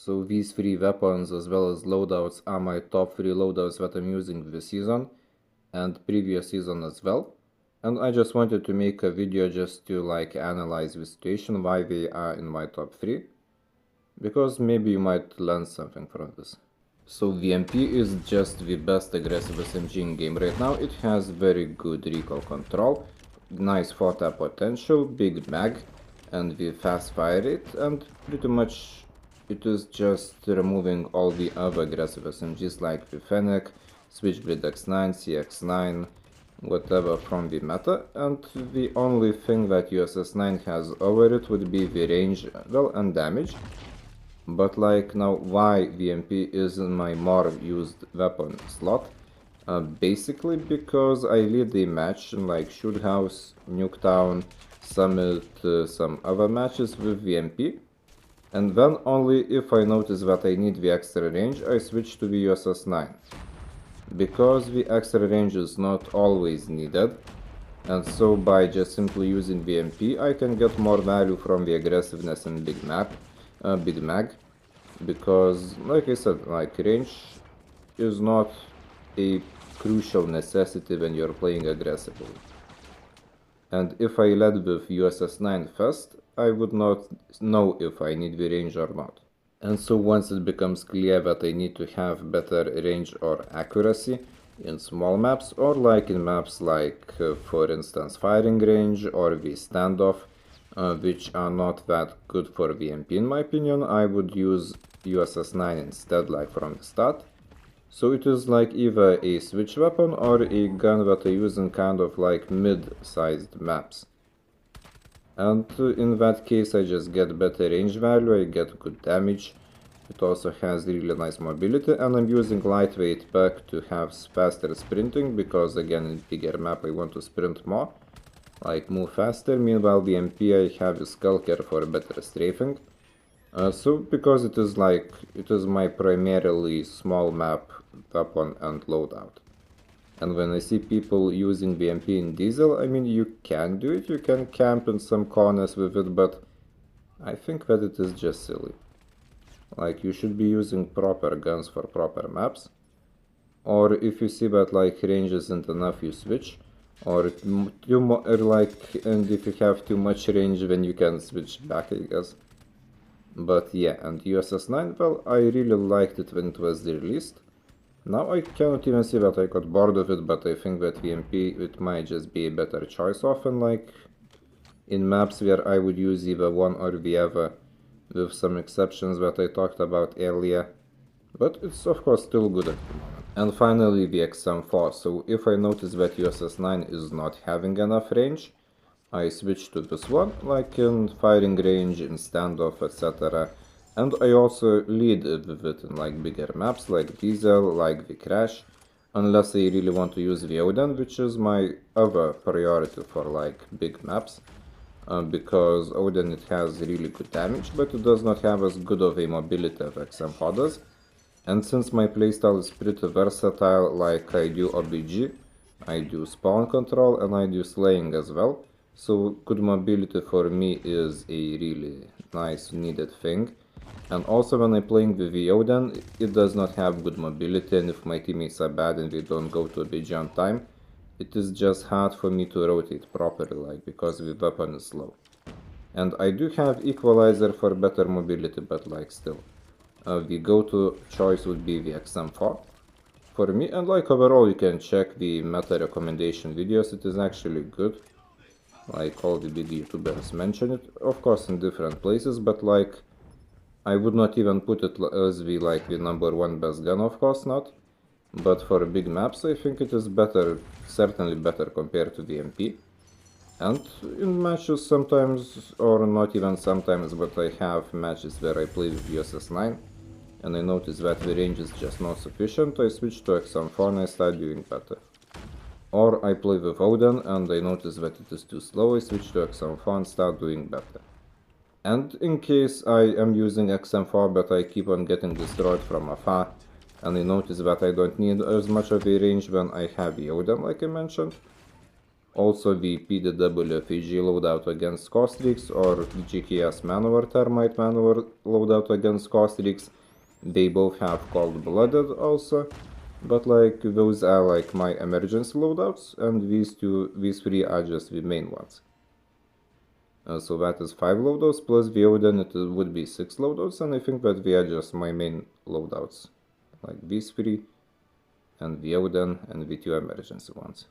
So these three weapons as well as loadouts are my top 3 loadouts that I'm using this season and previous season as well. And I just wanted to make a video just to like analyze the situation, why they are in my top 3. Because maybe you might learn something from this. So VMP is just the best aggressive SMG in game right now. It has very good recoil control, nice 4-tap potential, big mag, and the fast fire rate, and pretty much it is just removing all the other aggressive SMGs like the Fennec, Switchblade X9, CX9, whatever from the meta, and the only thing that USS9 has over it would be the range, well, and damage. But like now, why VMP is in my more used weapon slot? Basically because I lead a match in like Shoot House, Nuketown, Summit, some other matches with VMP. And then only if I notice that I need the extra range, I switch to the USS9. Because the extra range is not always needed, and so by just simply using VMP, I can get more value from the aggressiveness and big mag, because like I said, like range is not a crucial necessity when you're playing aggressively. And if I led with USS9 first, I would not know if I need the range or not. And so once it becomes clear that I need to have better range or accuracy in small maps, or like in maps like for instance firing range or the standoff, which are not that good for VMP in my opinion, I would use USS9 instead, like from the start. So it is like either a switch weapon or a gun that I use in kind of like mid-sized maps. And in that case I just get better range value, I get good damage. It also has really nice mobility, and I'm using lightweight pack to have faster sprinting, because again in bigger map I want to sprint more, like move faster. Meanwhile the MP I have a Skulker for better strafing. So because it is my primarily small map weapon and loadout. And when I see people using VMP in Diesel, I mean, you can do it, you can camp in some corners with it, but I think that it is just silly. Like, you should be using proper guns for proper maps. Or if you see that like range isn't enough, you switch. Or and if you have too much range, then you can switch back, I guess. But yeah, and USS9, well, I really liked it when it was released. Now I cannot even see that I got bored of it, but I think that VMP, it might just be a better choice often, like in maps where I would use either one or the other, with some exceptions that I talked about earlier. But it's of course still good at the moment. And finally the XM4, so if I notice that USS9 is not having enough range, I switch to this one, like in firing range, in standoff, etc. And I also lead with it in like bigger maps, like Diesel, like the Crash, unless I really want to use the Odin, which is my other priority for like big maps. Because Odin, it has really good damage, but it does not have as good of a mobility as XM4 does. And since my playstyle is pretty versatile, like I do OBG, I do spawn control, and I do slaying as well. So good mobility for me is a really nice needed thing. And also when I'm playing with the Odin, it does not have good mobility, and if my teammates are bad and they don't go to OBG on time, it is just hard for me to rotate properly, like, because the weapon is slow. And I do have equalizer for better mobility, but like still. The go-to choice would be the XM4 for me, and like overall you can check the meta recommendation videos, it is actually good. Like all the big YouTubers mention it, of course in different places, but like I would not even put it as the #1 best gun, of course not. But for big maps I think it is better, certainly better compared to the MP. And in matches sometimes, or not even sometimes, but I have matches where I play with USS9 and I notice that the range is just not sufficient, I switch to XM4 and I start doing better. Or I play with Odin and I notice that it is too slow, I switch to XM4 and start doing better. And in case I am using XM4 but I keep on getting destroyed from afar, and I notice that I don't need as much of a range when I have the Odin, like I mentioned, Also the PDW FG loadout against Costrix or GKS Manowar Termite Manowar loadout against Costrix. They both have Cold Blooded also, but like those are like my emergency loadouts, and these three are just the main ones. So that is 5 loadouts plus the Odin, it would be 6 loadouts, and I think that they are just my main loadouts, like these three and the Odin and the 2 emergency ones.